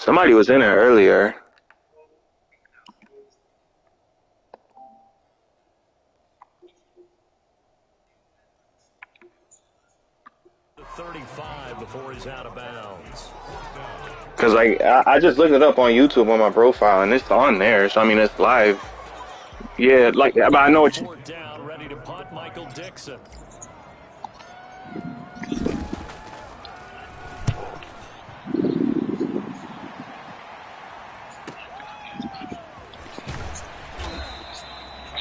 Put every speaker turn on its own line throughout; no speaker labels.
Somebody was in there earlier.
The 35 before he's out of bounds.
Cause like I just looked it up on YouTube on my profile and it's on there. So I mean it's live. Yeah, like but I know what you.
Fourth down, ready to punt. Michael Dixon.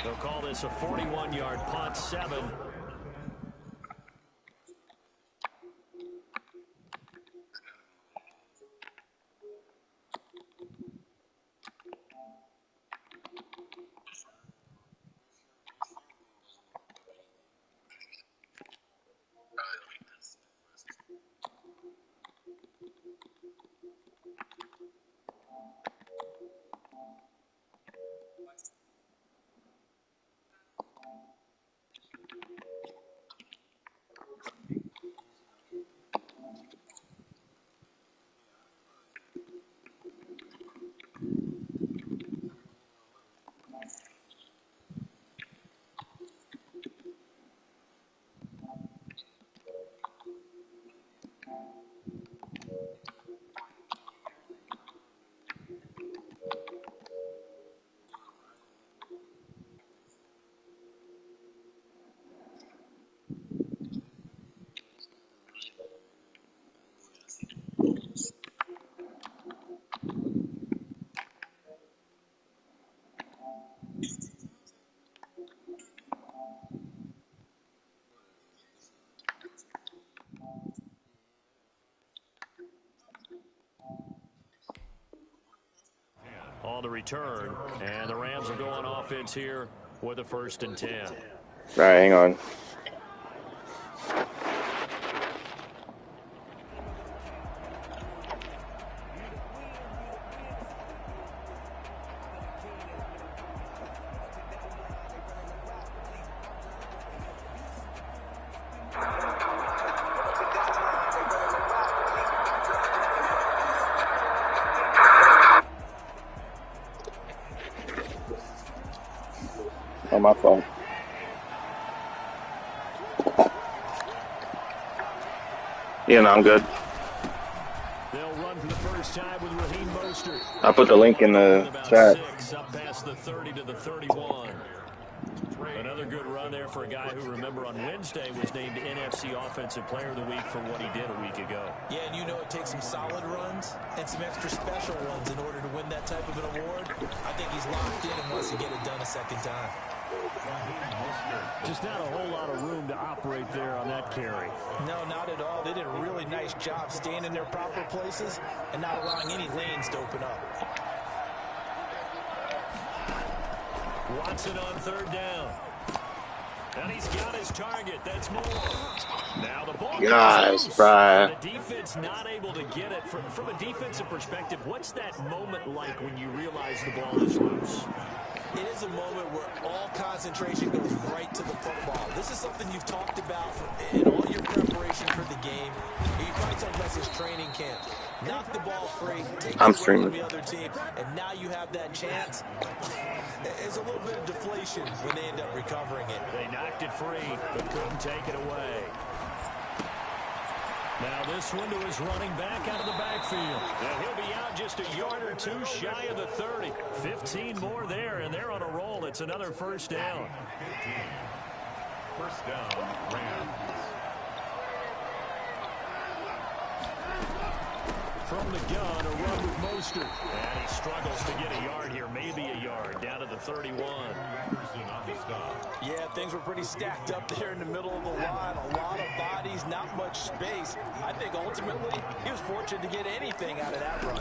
They'll call this a 41-yard punt, 7. On the return, and the Rams will go on offense here with a 1st and 10.
All right, hang on. On my phone. Yeah, no, I'm good.
They'll run for the first time with Raheem Mostert.
I put the link in the chat.
6, up past the 30 to the 31. Another good run there for a guy who, remember, on Wednesday was named NFC Offensive Player of the Week for what he did a week ago.
Yeah, and you know it takes some solid runs and some extra special runs in order to win that type of an award. I think he's locked in and wants to get it done a second time.
Just not a whole lot of room to operate there on that carry.
No, not at all. They did a really nice job staying in their proper places and not allowing any lanes to open up.
Watson on 3rd down. And he's got his target. That's more. Now the ball
Guys,
goes loose.
Brian.
The defense not able to get it. From a defensive perspective, what's that moment like when you realize the ball is loose?
It is a moment where all concentration goes right to the football. This is something you've talked about in all your preparation for the game. You probably talked about this training camp. Knock the ball free, take
I'm
it away
streaming.
from the other team, and now you have that chance. There's a little bit of deflation when they end up recovering it.
They knocked it free, but couldn't take it away. Now this window is running back out of the backfield. And he'll be out just a yard or two shy of the 30. 15 more there, and they're on a roll. It's another 1st down.
1st down, Rams.
From the gun, a run with Mostert. And he struggles to get a yard here, maybe a yard, down to the 31.
Yeah, things were pretty stacked up there in the middle of the line. A lot of bodies, not much space. I think ultimately he was fortunate to get anything out of that run.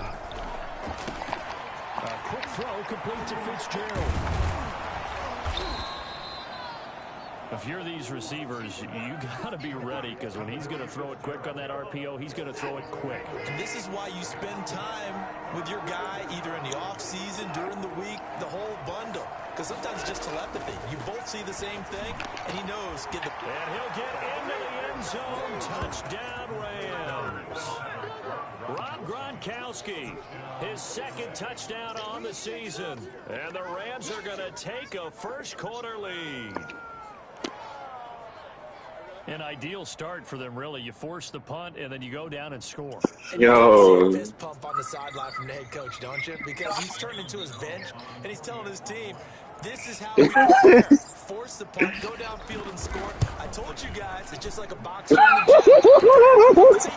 A quick throw complete to Fitzgerald. If you're these receivers, you got to be ready, because when he's going to throw it quick on that RPO, he's going to throw it quick.
And this is why you spend time with your guy either in the offseason, during the week, the whole bundle. Because sometimes just telepathy. You both see the same thing, and he knows. And
he'll get into the end zone. Touchdown, Rams. Rob Gronkowski Gronkowski. His second touchdown on the season. And the Rams are going to take a first-quarter lead. An ideal start for them, really. You force the punt, and then you go down and score.
And you kind of see a fist pump on the sideline from the head coach, don't you? Because he's turned into his bench, and he's telling his team, this is how we prepare. Force the punt, go downfield and score. I told you guys, it's just like a boxer in the gym.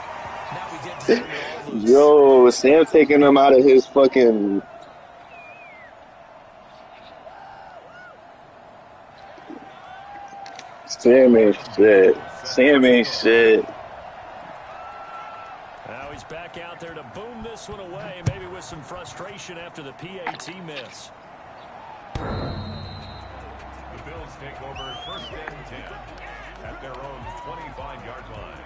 Now we get to all loose.
Yo, Sam taking him out of his fucking... Sam ain't shit. Sam ain't shit.
Now he's back out there to boom this one away, maybe with some frustration after the PAT miss.
The Bills take over first and 10 at their own 25-yard line.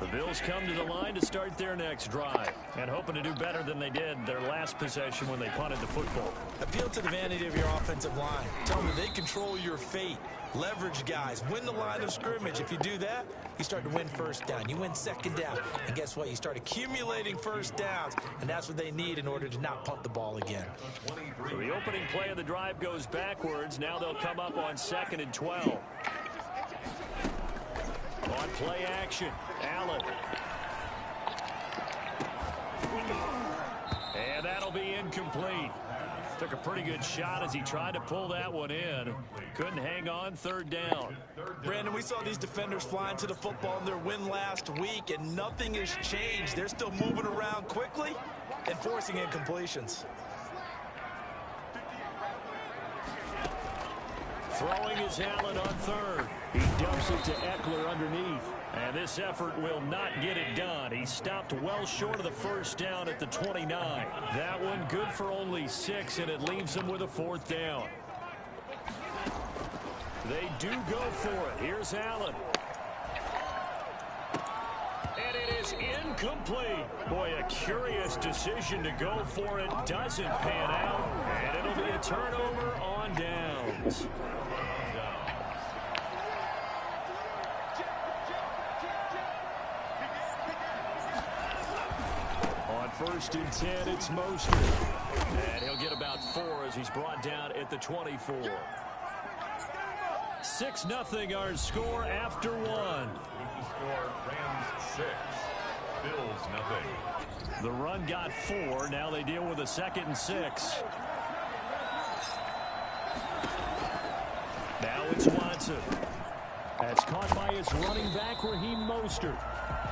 The Bills come to the line to start their next drive and hoping to do better than they did their last possession when they punted the football.
Appeal to the vanity of your offensive line. Tell them they control your fate. Leverage guys. Win the line of scrimmage. If you do that, you start to win first down. You win second down. And guess what? You start accumulating first downs. And that's what they need in order to not punt the ball again.
So the opening play of the drive goes backwards. Now they'll come up on 2nd and 12. On play action, Allen. And that'll be incomplete. Took a pretty good shot as he tried to pull that one in. Couldn't hang on, 3rd down.
Brandon, we saw these defenders flying to the football in their win last week, and nothing has changed. They're still moving around quickly and forcing incompletions.
Throwing is Allen on 3rd. He dumps it to Eckler underneath. And this effort will not get it done. He stopped well short of the first down at the 29. That one good for only 6, and it leaves him with a 4th down. They do go for it. Here's Allen. And it is incomplete. Boy, a curious decision to go for it. Doesn't pan out. And it'll be a turnover on downs. On 1st and 10, it's Mostert. And he'll get about 4 as he's brought down at the 24. 6-0 our score after 1.
Score Rams 6, Bills nothing.
The run got 4. Now they deal with a 2nd and 6. Now it's Watson. That's caught by his running back, Raheem Mostert.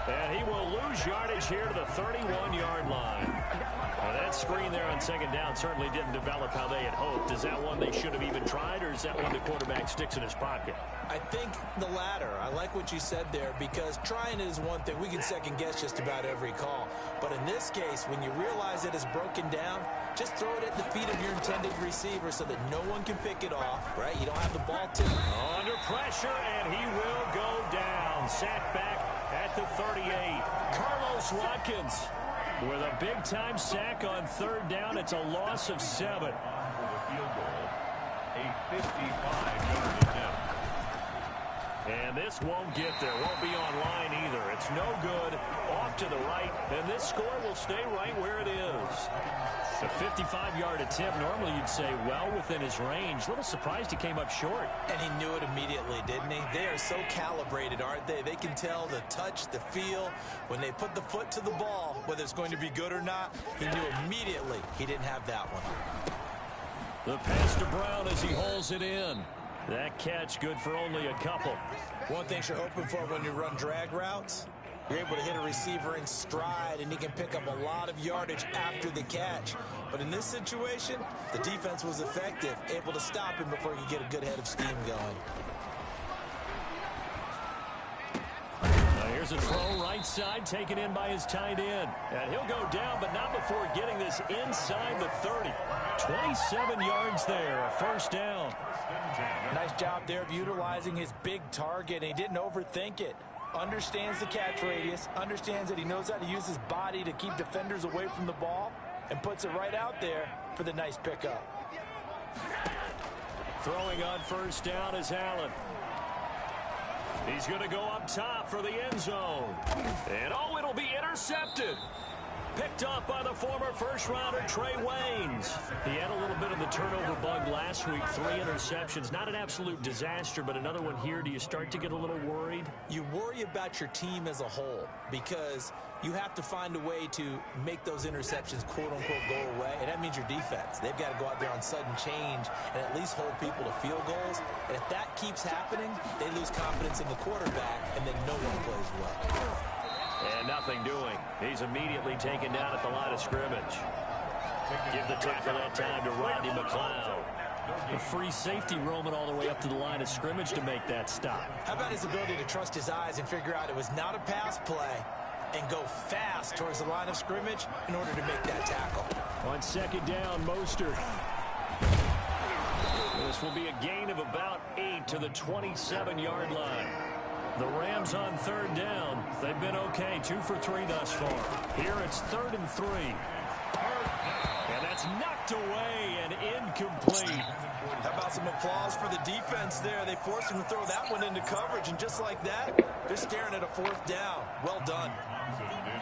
And he will lose yardage here to the 31-yard line. Now that screen there on 2nd down certainly didn't develop how they had hoped. Is that one they should have even tried, or is that one the quarterback sticks in his pocket?
I think the latter. I like what you said there, because trying it is one thing. We can second guess just about every call. But in this case, when you realize it is broken down, just throw it at the feet of your intended receiver so that no one can pick it off, right? You don't have the ball tipped.
Under pressure, and he will go down. Sacked back at the 38. Carlos Watkins with a big-time sack on 3rd down. It's a loss of 7.
For the field goal, a 55-yard attempt.
And this won't get there. Won't be online either. It's no good. Off to the right. And this score will stay right where it is. A 55-yard attempt. Normally you'd say well within his range. A little surprised he came up short.
And he knew it immediately, didn't he? They are so calibrated, aren't they? They can tell the touch, the feel. When they put the foot to the ball, whether it's going to be good or not, he knew immediately he didn't have that one.
The pass to Brown as he hauls it in. That catch good for only a couple.
One thing you're hoping for when you run drag routes, you're able to hit a receiver in stride, and he can pick up a lot of yardage after the catch. But in this situation, the defense was effective, able to stop him before he could get a good head of steam going.
Here's a throw right side, taken in by his tight end. And he'll go down, but not before getting this inside the 30. 27 yards there, a 1st down.
Nice job there of utilizing his big target. He didn't overthink it. Understands the catch radius, understands that he knows how to use his body to keep defenders away from the ball, and puts it right out there for the nice pickup.
Throwing on first down is Allen. He's going to go up top for the end zone. And, oh, it'll be intercepted. Picked off by the former first-rounder Trey Waynes. He had a little bit of the turnover bug last week. 3 interceptions. Not an absolute disaster, but another one here. Do you start to get a little worried?
You worry about your team as a whole because you have to find a way to make those interceptions, quote-unquote, go away, and that means your defense. They've got to go out there on sudden change and at least hold people to field goals. And if that keeps happening, they lose confidence in the quarterback, and then no one plays well.
And nothing doing. He's immediately taken down at the line of scrimmage. Give the tackle that time to Rodney McLeod. A free safety roaming all the way up to the line of scrimmage to make that stop.
How about his ability to trust his eyes and figure out it was not a pass play and go fast towards the line of scrimmage in order to make that tackle.
On second down, Mostert. This will be a gain of about 8 to the 27-yard line. The Rams on third down. They've been okay, 2 for 3 thus far. Here it's 3rd and 3. And that's knocked away and incomplete.
How about some applause for the defense there? They forced him to throw that one into coverage, and just like that, they're staring at a 4th down. Well done.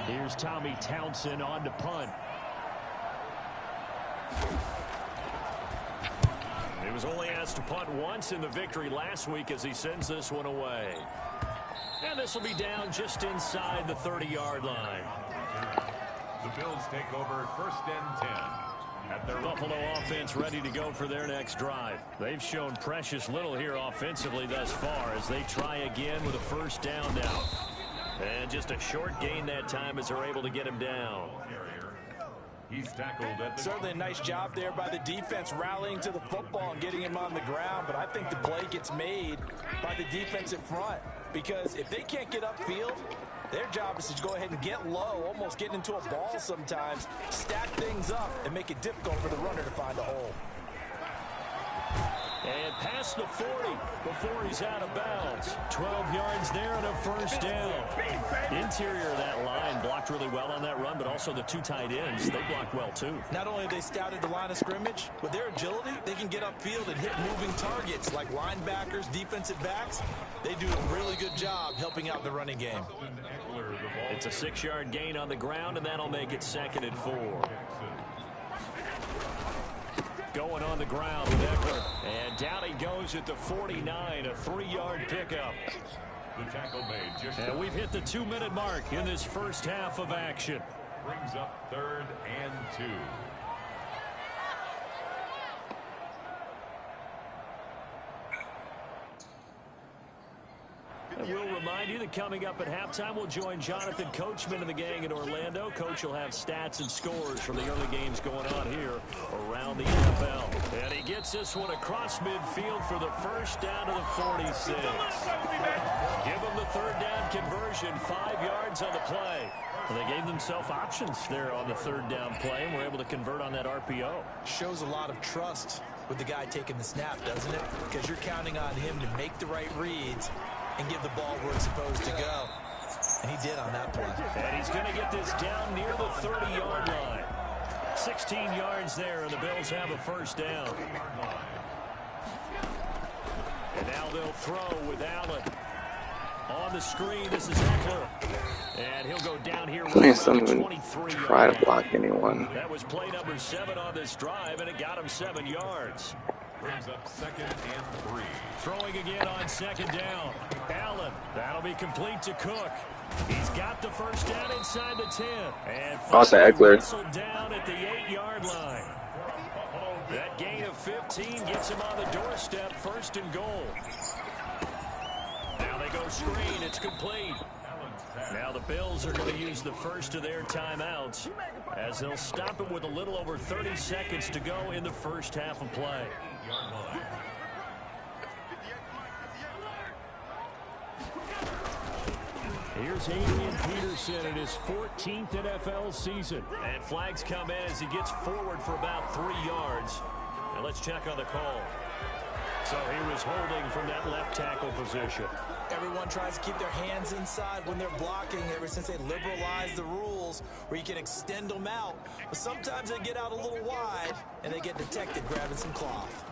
Here's Tommy Townsend on to punt. He was only asked to punt once in the victory last week as he sends this one away. And this will be down just inside the 30-yard line.
The Bills take over 1st and 10. At their
Buffalo offense ready to go for their next drive. They've shown precious little here offensively thus far as they try again with a 1st down now. And just a short gain that time as they're able to get him down.
He's tackled at the...
Certainly a nice job there by the defense rallying to the football and getting him on the ground, but I think the play gets made by the defense in front because if they can't get upfield, their job is to go ahead and get low, almost get into a ball sometimes, stack things up, and make it difficult for the runner to find a hole.
And past the 40 before he's out of bounds. 12 yards there and a 1st down. Interior of that line blocked really well on that run, but also the 2 tight ends, they blocked well too.
Not only have they scouted the line of scrimmage, with their agility, they can get upfield and hit moving targets like linebackers, defensive backs. They do a really good job helping out the running game.
It's a 6-yard gain on the ground, and that'll make it 2nd and 4. Going on the ground with Eckler. And down he goes at the 49, a 3-yard pickup.
The tackle made just...
And we've hit the 2-minute mark in this first half of action.
Brings up 3rd and 2.
And we'll remind you that coming up at halftime, we'll join Jonathan Coachman and the gang in Orlando. Coach will have stats and scores from the early games going on here around the NFL. And he gets this one across midfield for the 1st down to the 46. Give him the 3rd down conversion, 5 yards on the play. Well, they gave themselves options there on the 3rd down play, and were able to convert on that RPO.
Shows a lot of trust with the guy taking the snap, doesn't it? Because you're counting on him to make the right reads and give the ball where it's supposed to go. And he did on that play.
And he's going to get this down near the 30-yard line. 16 yards there, and the Bills have a 1st down. And now they'll throw with Allen. On the screen, this is Eckler. And he'll go down here with
Don't even
23
try to block anyone.
That was play number 7 on this drive, and it got him 7 yards.
Brings up 2nd and 3.
Throwing again on 2nd down. Allen, that'll be complete to Cook. He's got the 1st down inside the 10. And
Also Eckler.
whistled down at the 8-yard line. That gain of 15 gets him on the doorstep, 1st and goal. Now they go screen, it's complete. Now the Bills are going to use the first of their timeouts as they'll stop it with a little over 30 seconds to go in the first half of play. Here's Adrian Peterson in his 14th NFL season. And flags come in as he gets forward for about 3 yards. Now let's check on the call. So he was holding from that left tackle position.
Everyone tries to keep their hands inside when they're blocking ever since they liberalized the rules where you can extend them out. But sometimes they get out a little wide and they get detected grabbing some cloth.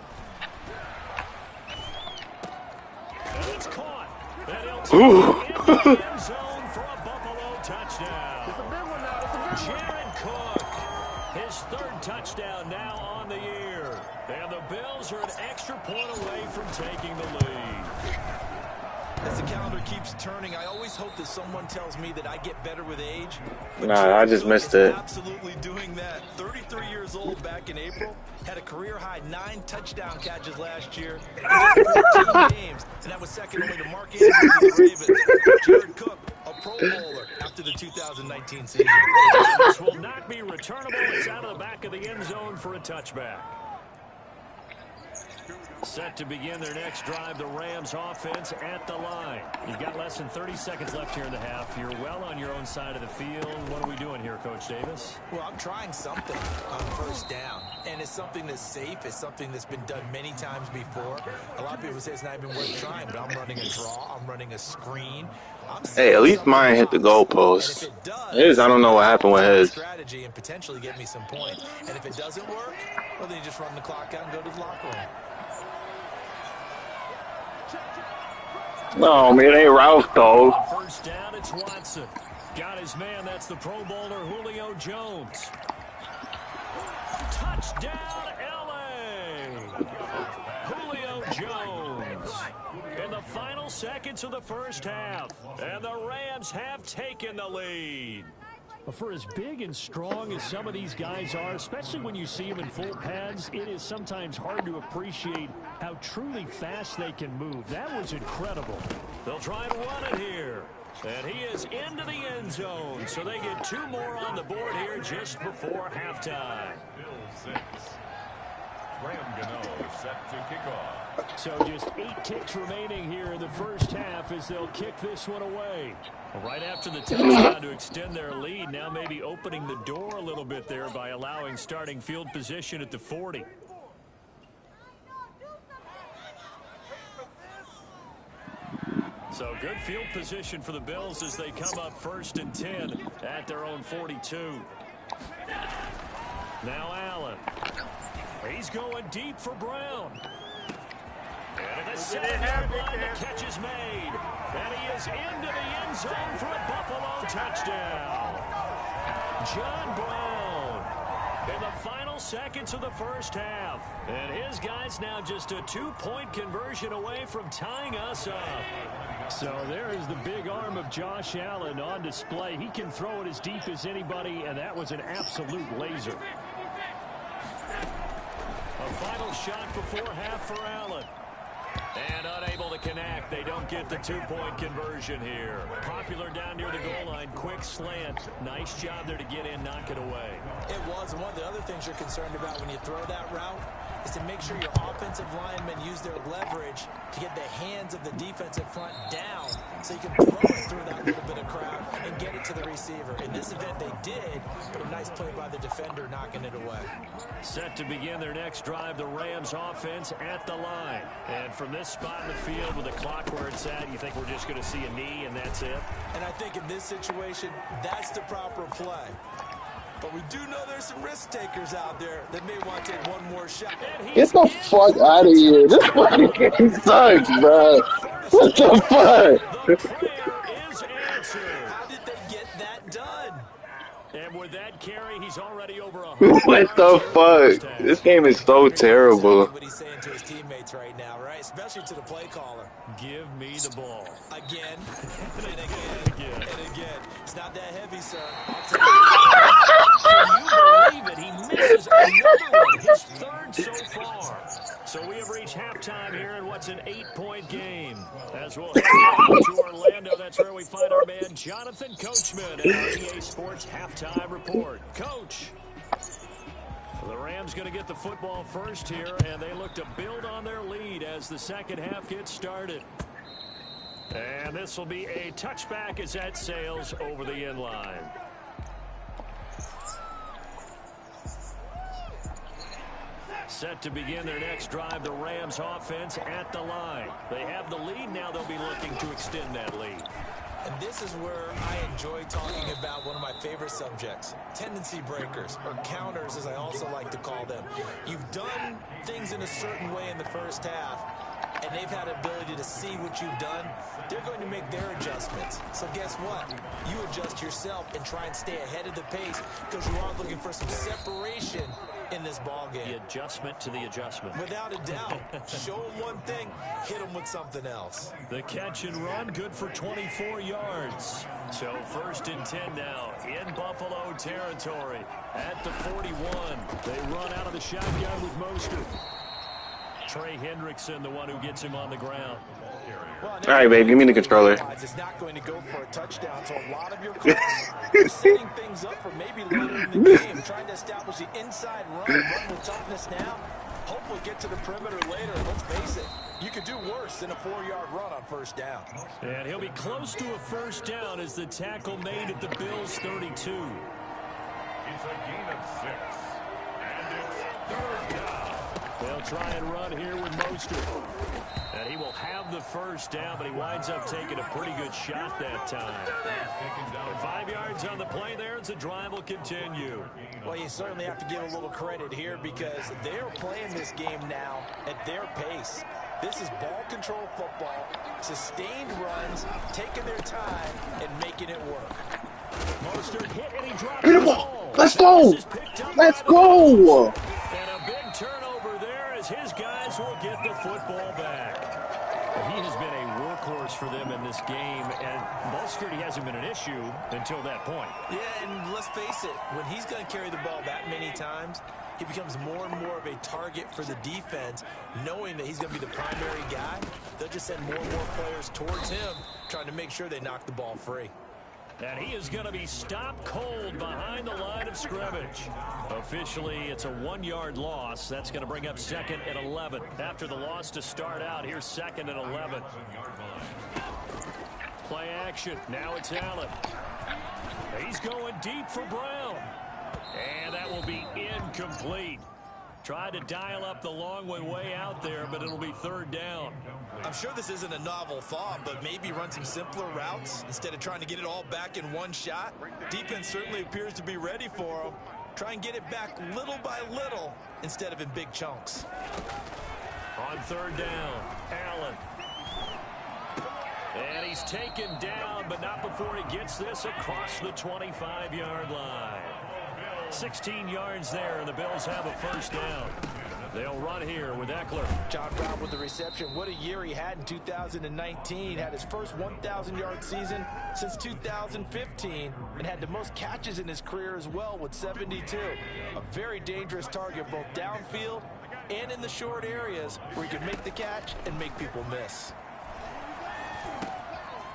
It's caught. And he'll take
Ooh.
it into the end zone for a Buffalo touchdown. Jared Cook, his third touchdown now on the year. And the Bills are an extra point away from taking the lead.
As the calendar keeps turning, I always hope that someone tells me that I get better with age. But
Nah, I just missed it.
Absolutely doing that. 33 years old back in April. Had a career-high 9 touchdown catches last year in just 14 games. And that was second only to Mark Andrews of the Ravens. Jared Cook, a Pro Bowler after the 2019 season.
This will not be returnable. It's out of the back of the end zone for a touchback. Set to begin their next drive, the Rams offense at the line. You've got less than 30 seconds left here in the half. You're well on your own side of the field. What are we doing here, Coach Davis?
Well, I'm trying something on first down, and it's something that's safe. It's something that's been done many times before. A lot of people say it's not even worth trying, but I'm running a draw. I'm running a screen.
Hey, at least mine hit the goalpost. His, I don't know what happened with his.
Strategy and potentially get me some points. And if it doesn't work, well, then you just run the clock out and go to the locker room.
No, man, it ain't Ralph, though.
First down, it's Watson. Got his man, that's the Pro Bowler, Julio Jones. Touchdown, L.A. Julio Jones. In the final seconds of the first half, and the Rams have taken the lead. For as big and strong as some of these guys are, especially when you see them in full pads, it is sometimes hard to appreciate how truly fast they can move. That was incredible. They'll try and run it here. And he is into the end zone, so they get 2 more on the board here just before halftime.
Bill 6. Graham Gano set to kick off.
So just 8 kicks remaining here in the first half as they'll kick this one away. Right after the touchdown to extend their lead, now maybe opening the door a little bit there by allowing starting field position at the 40. So good field position for the Bills as they come up 1st and 10 at their own 42. Now Allen. He's going deep for Brown. And at the 7-yard line, the catch is made. And he is into the end zone for a Buffalo touchdown. John Brown in the final seconds of the first half. And his guys now just a 2-point conversion away from tying us up. So there is the big arm of Josh Allen on display. He can throw it as deep as anybody, and that was an absolute laser. A final shot before half for Allen. And unable to connect. They don't get the 2-point conversion here. Popular down near the goal line. Quick slant. Nice job there to get in, knock it away.
It was. And one of the other things you're concerned about when you throw that route is to make sure your offensive linemen use their leverage to get the hands of the defensive front down so you can throw it through that little bit of crowd and get it to the receiver. In this event, they did, but a nice play by the defender knocking it away.
Set to begin their next drive, the Rams offense at the line. And from this spot in the field with the clock where it's at, you think we're just going to see a knee and that's it?
And I think in this situation, that's the proper play. But we do know there's some risk takers out there that may want to take one more shot.
Get the fuck out of here. This fucking game sucks, bro. What the fuck?
The prayer is answered.
How did they get that done?
And with that carry, he's already over 100.
What the fuck? This game is so terrible.
What he's saying to his teammates right now, right? Especially to the play caller.
Give me the ball.
Again, and again, and again. It's not that heavy, sir. I'll take it.
Can you believe it? He misses another one, his 3rd so far. So we have reached halftime here in what's an 8-point game. As we'll head to Orlando, that's where we find our man Jonathan Coachman in our EA Sports Halftime Report. Coach, the Rams going to get the football first here, and they look to build on their lead as the second half gets started. And this will be a touchback as that sails over the end line. Set to begin their next drive, the Rams offense at the line. They have the lead now. They'll be looking to extend that lead.
And this is where I enjoy talking about one of my favorite subjects, tendency breakers, or counters as I also like to call them. You've done things in a certain way in the first half, and they've had the ability to see what you've done, they're going to make their adjustments. So guess what? You adjust yourself and try and stay ahead of the pace because you are looking for some separation in this ball game.
The adjustment to the adjustment.
Without a doubt. Show them one thing, hit them with something else.
The catch and run, good for 24 yards. So 1st and 10 now in Buffalo territory at the 41. They run out of the shotgun with Mostert. Trey Hendrickson, the one who gets him on the ground.
All right, babe, give me the controller.
It's not going to go for a touchdown, so a lot of your calls are setting things up for maybe later in the game, trying to establish the inside run with toughness now. Hopefully get to the perimeter later. Let's face it, you could do worse than a 4-yard run on 1st down.
And he'll be close to a 1st down as the tackle made at the Bills' 32.
It's a gain of 6. And it's 3rd down.
They'll try and run here with Mostert. And he will have the 1st down, but he winds up taking a pretty good shot that time. 5 yards on the play there as the drive will continue.
Well, you certainly have to give a little credit here because they're playing this game now at their pace. This is ball control football, sustained runs, taking their time and making it work.
Mostert hit and he dropped
Hit
the
the
ball.
ball. Let's go. Let's go.
And a big turnover there as his guys will get the football back. He has been a workhorse for them in this game, and ball security hasn't been an issue until that point.
Yeah, and let's face it, when he's going to carry the ball that many times, he becomes more and more of a target for the defense, knowing that he's going to be the primary guy. They'll just send more and more players towards him, trying to make sure they knock the ball free.
And he is going to be stopped cold behind the line of scrimmage. Officially, it's a 1-yard loss. That's going to bring up 2nd and 11. After the loss to start out, here's 2nd and 11. Play action. Now it's Allen. He's going deep for Brown. And that will be incomplete. Tried to dial up the long way out there, but it'll be 3rd down.
I'm sure this isn't a novel thought, but maybe run some simpler routes instead of trying to get it all back in one shot. Defense certainly appears to be ready for him. Try and get it back little by little instead of in big chunks.
On 3rd down, Allen. And he's taken down, but not before he gets this across the 25-yard line. 16 yards there, and the Bills have a 1st down. They'll run here with Eckler.
John Brown with the reception. What a year he had in 2019. Had his first 1,000-yard season since 2015 and had the most catches in his career as well with 72. A very dangerous target both downfield and in the short areas where he can make the catch and make people miss.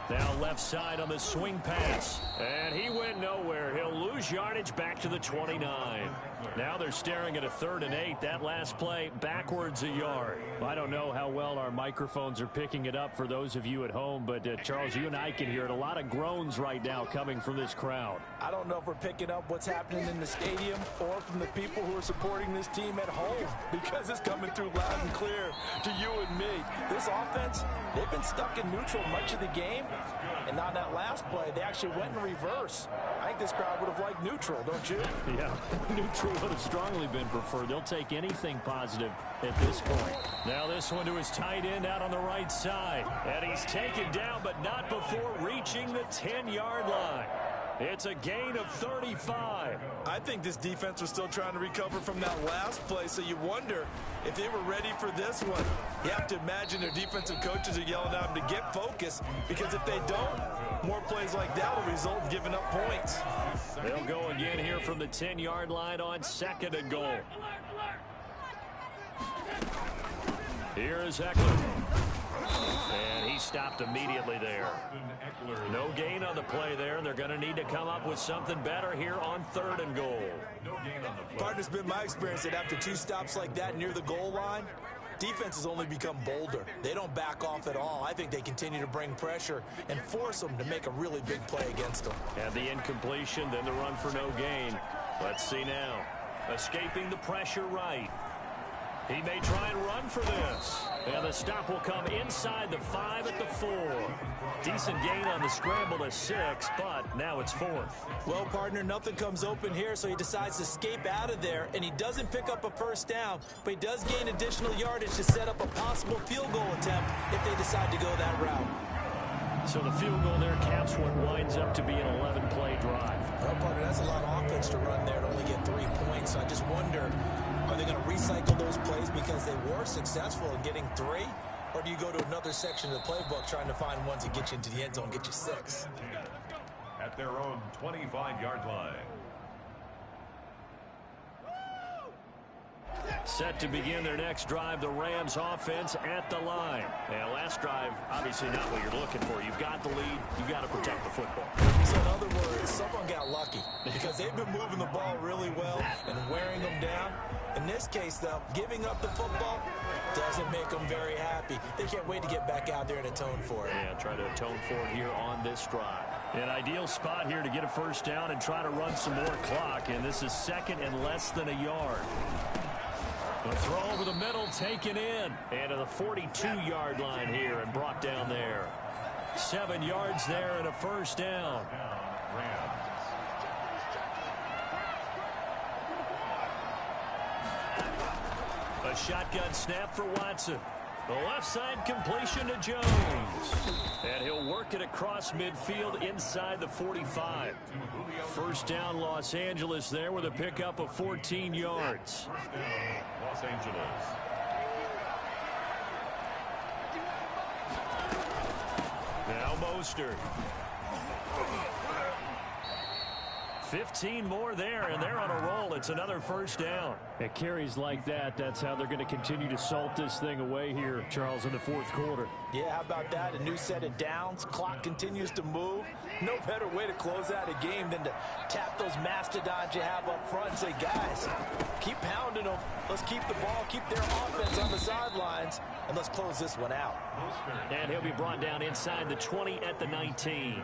Now left side on the swing pass. And he went nowhere. He'll lose yardage back to the 29. Now they're staring at a 3rd and 8. That last play backwards a yard. I don't know how well our microphones are picking it up for those of you at home, but Charles, you and I can hear it. A lot of groans right now coming from this crowd.
I don't know if we're picking up what's happening in the stadium or from the people who are supporting this team at home because it's coming through loud and clear to you and me. This offense, they've been stuck in neutral much of the game. And on that last play, they actually went in reverse. I think this crowd would have liked neutral, don't you?
Yeah, neutral would have strongly been preferred. They'll take anything positive at this point. Now this one to his tight end out on the right side. And he's taken down, but not before reaching the 10-yard line. It's a gain of 35.
I think this defense was still trying to recover from that last play, so you wonder if they were ready for this one. You have to imagine their defensive coaches are yelling at them to get focused, because if they don't, more plays like that will result in giving up points.
They'll go again here from the 10-yard line on 2nd and goal. Here is Eckler. And he stopped immediately there. No gain on the play there, and they're going to need to come up with something better here on 3rd and goal.
Partner's been my experience that after 2 stops like that near the goal line, defenses only become bolder. They don't back off at all. I think they continue to bring pressure and force them to make a really big play against them.
And the incompletion, then the run for no gain. Let's see now. Escaping the pressure right. He may try and run for this. And the stop will come inside the 5 at the 4. Decent gain on the scramble to 6, but now it's 4th.
Well, partner, nothing comes open here, so he decides to escape out of there, and he doesn't pick up a first down, but he does gain additional yardage to set up a possible field goal attempt if they decide to go that route.
So the field goal there caps what winds up to be an 11-play drive.
Well, partner, that's a lot of offense to run there to only get 3 points, so I just wonder, are they going to recycle those plays because they were successful in getting 3? Or do you go to another section of the playbook trying to find one to get you into the end zone, get you 6?
At their own 25-yard line.
Set to begin their next drive, the Rams offense at the line. And last drive, obviously not what you're looking for. You've got the lead. You've got to protect the football.
So in other words, someone got lucky because they've been moving the ball really well and wearing them down. In this case, though, giving up the football doesn't make them very happy. They can't wait to get back out there and atone for it.
Yeah, try to atone for it here on this drive. An ideal spot here to get a first down and try to run some more clock. And this is second and less than a yard. The throw over the middle, taken in. And to the 42-yard line here and brought down there. 7 yards there and a first down. A shotgun snap for Watson. The left side completion to Jones. And he'll work it across midfield inside the 45. First down Los Angeles there with a pickup of 14 yards.
Los Angeles.
Now Mostert. 15 more there, and they're on a roll. It's another first down. At carries like that, that's how they're going to continue to salt this thing away here, Charles, in the 4th quarter.
Yeah, how about that? A new set of downs. Clock continues to move. No better way to close out a game than to tap those mastodons you have up front and say, guys, keep pounding them. Let's keep the ball, keep their offense on the sidelines, and let's close this one out.
And he'll be brought down inside the 20 at the 19.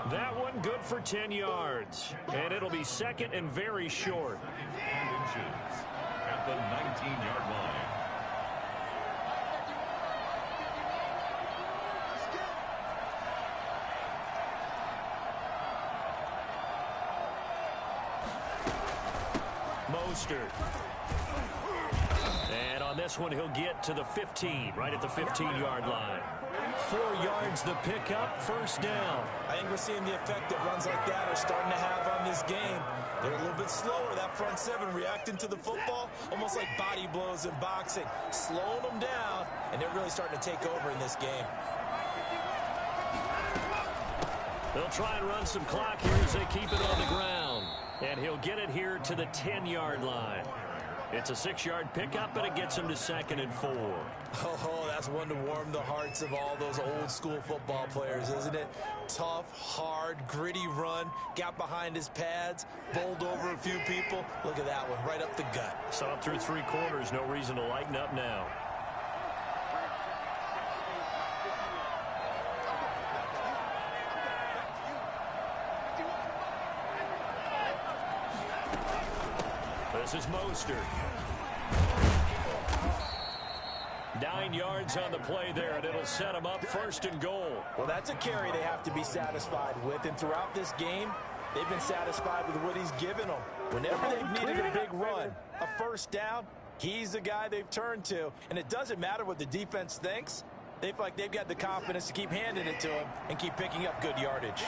That one good for 10 yards. And it'll be second and very short.
At the 19-yard line.
Mostert. And on this one, he'll get to the 15, right at the 15-yard line. 4 yards the pickup, first down.
I think we're seeing the effect that runs like that are starting to have on this game. They're a little bit slower, that front 7, reacting to the football, almost like body blows in boxing, slowing them down, and they're really starting to take over in this game.
They'll try and run some clock here as they keep it on the ground. And he'll get it here to the 10-yard line. It's a 6-yard pickup, and it gets him to 2nd and 4.
Oh, that's one to warm the hearts of all those old-school football players, isn't it? Tough, hard, gritty run, got behind his pads, bowled over a few people. Look at that one, right up the gut.
Saw it through 3 quarters, no reason to lighten up now. This is Mostert. 9 yards on the play there, and it'll set him up 1st and goal.
Well, that's a carry they have to be satisfied with, and throughout this game, they've been satisfied with what he's given them. Whenever they've needed a big run, a first down, he's the guy they've turned to, and it doesn't matter what the defense thinks. They feel like they've got the confidence to keep handing it to him and keep picking up good yardage.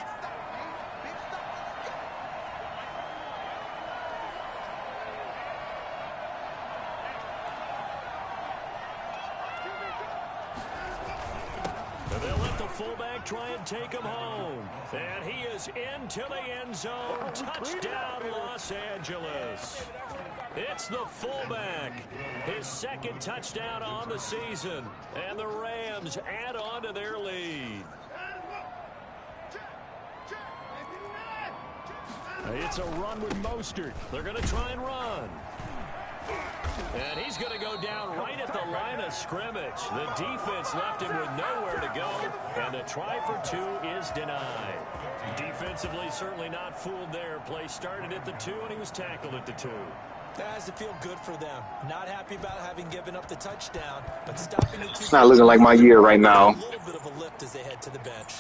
They'll let the fullback try and take him home. And he is into the end zone. Touchdown, Los Angeles. It's the fullback. His 2nd touchdown on the season. And the Rams add on to their lead. It's a run with Mostert. They're going to try and run. And he's going to go down right at the line of scrimmage. The defense left him with nowhere to go, and the try for two is denied. Defensively, certainly not fooled there. Play started at the 2, and he was tackled at the 2.
That has to feel good for them. Not happy about having given up the touchdown, but stopping the 2.
It's not looking like my year right now.
A little bit of a lift as they head to the bench.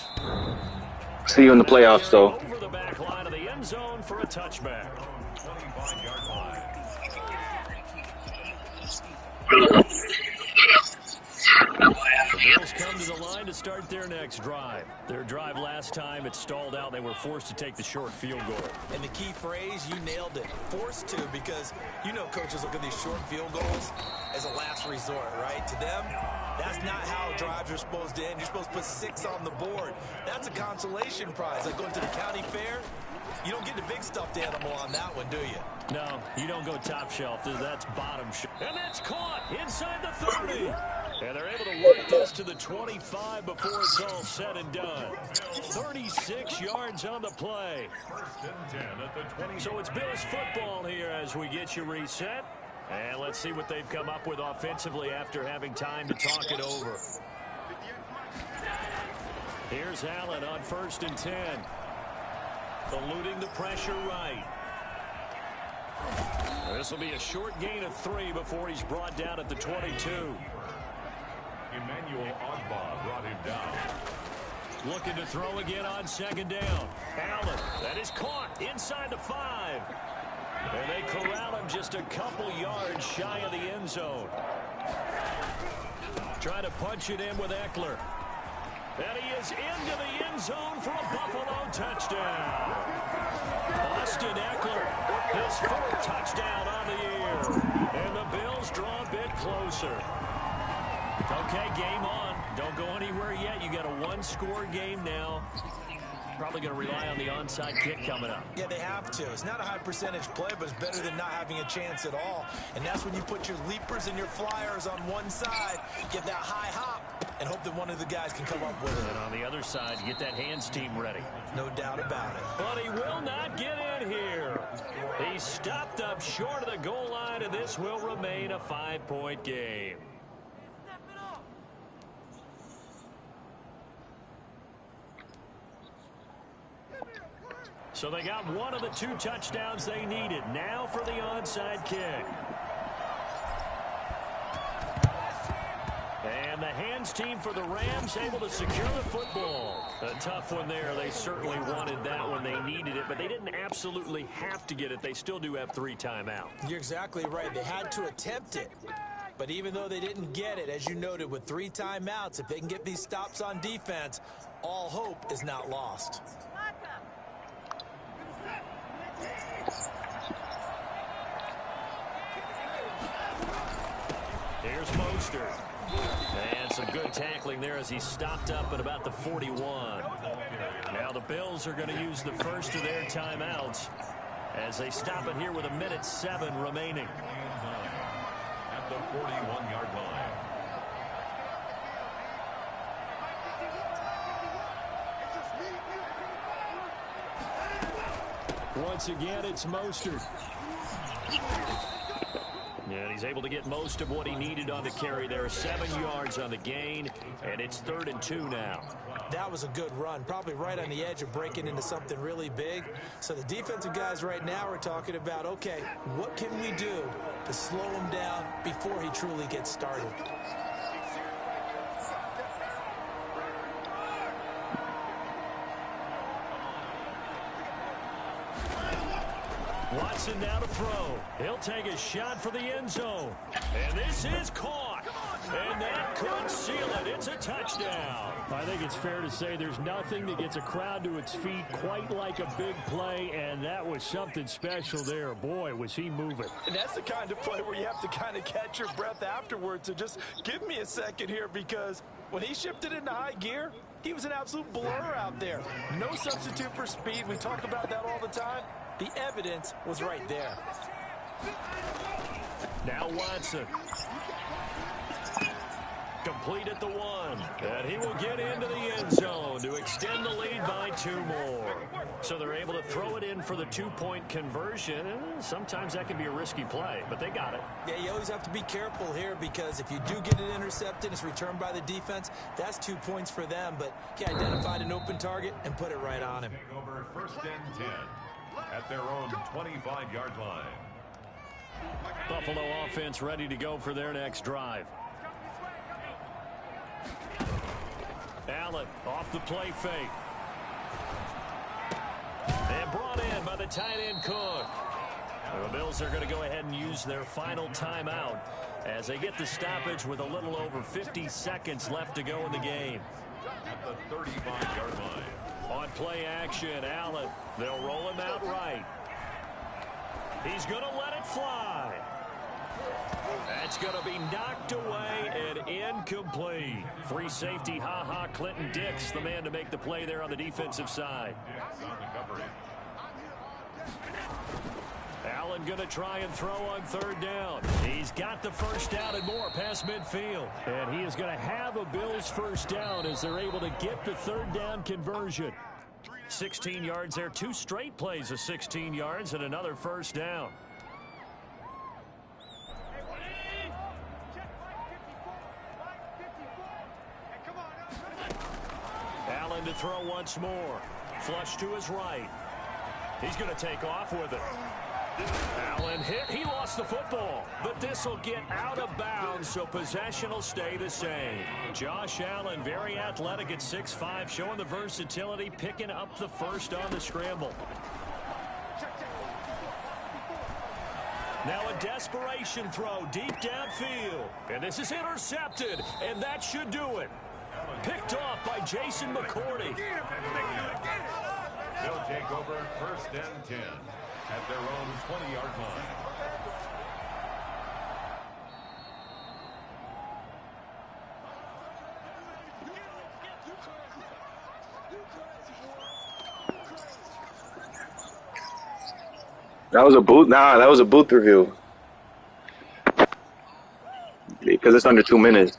See you in the playoffs, though.
Over the back line of the end zone for a touchback.
25-yard line.
The Bills come to the line to start their next drive. Their drive last time, it stalled out. They were forced to take the short field goal.
And the key phrase, you nailed it. Forced to, because you know coaches look at these short field goals as a last resort, right? To them, that's not how drives are supposed to end. You're supposed to put 6 on the board. That's a consolation prize. Like going to the county fair, you don't get the big stuffed animal on that one, do you?
No, you don't go top shelf. That's bottom shelf. And that's caught inside the 30. And they're able to work this to the 25 before it's all said and done. 36 yards on the play.
First and 10 at the 20.
So it's Bills football here as we get you reset. And let's see what they've come up with offensively after having time to talk it over. Here's Allen on 1st and 10. Eluding the pressure right. This will be a short gain of 3 before he's brought down at the 22.
Emmanuel Ogbah brought him down.
Looking to throw again on 2nd down. Allen, that is caught inside the 5. And they corral him just a couple yards shy of the end zone. Trying to punch it in with Eckler. And he is into the end zone for a Buffalo touchdown. Austin Eckler, his 4th touchdown on the year. And the Bills draw a bit closer. Okay, game on. Don't go anywhere yet. You got a 1-score game now. Probably going to rely on the onside kick coming up.
Yeah, they have to. It's not a high percentage play, but it's better than not having a chance at all. And that's when you put your leapers and your flyers on one side, get that high hop, and hope that one of the guys can come up with it.
And on the other side, get that hands team ready.
No doubt about it.
But he will not get in here. He stopped up short of the goal line, and this will remain a 5-point game. So they got one of the 2 touchdowns they needed. Now for the onside kick. And the hands team for the Rams able to secure the football. A tough one there. They certainly wanted that when they needed it, but they didn't absolutely have to get it. They still do have 3 timeouts.
You're exactly right. They had to attempt it. But even though they didn't get it, as you noted, with 3 timeouts, if they can get these stops on defense, all hope is not lost.
Here's Mostert. And some good tackling there as he stopped up at about the 41. Now the Bills are going to use the first of their timeouts as they stop it here with 1:07 remaining.
At the 41-yard line.
Once again, it's Mostert. And he's able to get most of what he needed on the carry there. 7 yards on the gain, and it's 3rd and 2 now.
That was a good run, probably right on the edge of breaking into something really big. So the defensive guys right now are talking about, okay, what can we do to slow him down before he truly gets started?
Watson now to throw. He'll take a shot for the end zone. And this is caught. And that could seal it. It's a touchdown. I think it's fair to say there's nothing that gets a crowd to its feet quite like a big play, and that was something special there. Boy, was he moving.
And that's the kind of play where you have to kind of catch your breath afterwards. So just give me a second here, because when he shifted into high gear, he was an absolute blur out there. No substitute for speed. We talk about that all the time. The evidence was right there.
Now Watson. Complete at the 1. And he will get into the end zone. zone to extend the lead by 2 more. So they're able to throw it in for the 2-point conversion. Sometimes that can be a risky play, but they got it.
Yeah, you always have to be careful here because if you do get it intercepted, it's returned by the defense. That's 2 points for them, but he identified an open target and put it right on him.
Take over 1st and 10 at their own 25-yard line.
Buffalo offense ready to go for their next drive. Allen off the play fake. And brought in by the tight end Cook. The Bills are going to go ahead and use their final timeout as they get the stoppage with a little over 50 seconds left to go in the game.
At the 35-yard line.
On play action, Allen. They'll roll him out right. He's going to let it fly. That's going to be knocked away and incomplete. Free safety, Clinton Dix, the man to make the play there on the defensive side. Allen going to try and throw on 3rd down. He's got the 1st down and more past midfield. And he is going to have a Bills 1st down as they're able to get the 3rd down conversion. 16 yards there, 2 straight plays of 16 yards and another 1st down. Allen to throw once more. Flush to his right. He's going to take off with it. Allen hit. He lost the football. But this will get out of bounds, so possession will stay the same. Josh Allen, very athletic at 6'5", showing the versatility, picking up the 1st on the scramble. Now a desperation throw deep downfield. And this is intercepted, and that should do it. Picked off by Jason McCourty.
They'll take over 1st and 10 at their own 20-yard line.
That was a boot. Nah, that was a booth review. Because it's under 2 minutes.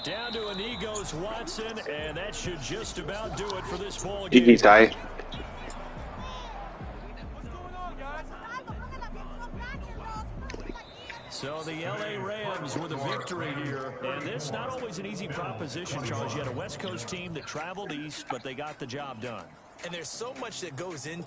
Down to an Egos Watson, and that should just about do it for this ball game.
GG tie.
So the L.A. Rams with a victory here, and it's not always an easy proposition, Charles. You had a West Coast team that traveled east, but they got the job done.
And there's so much that goes into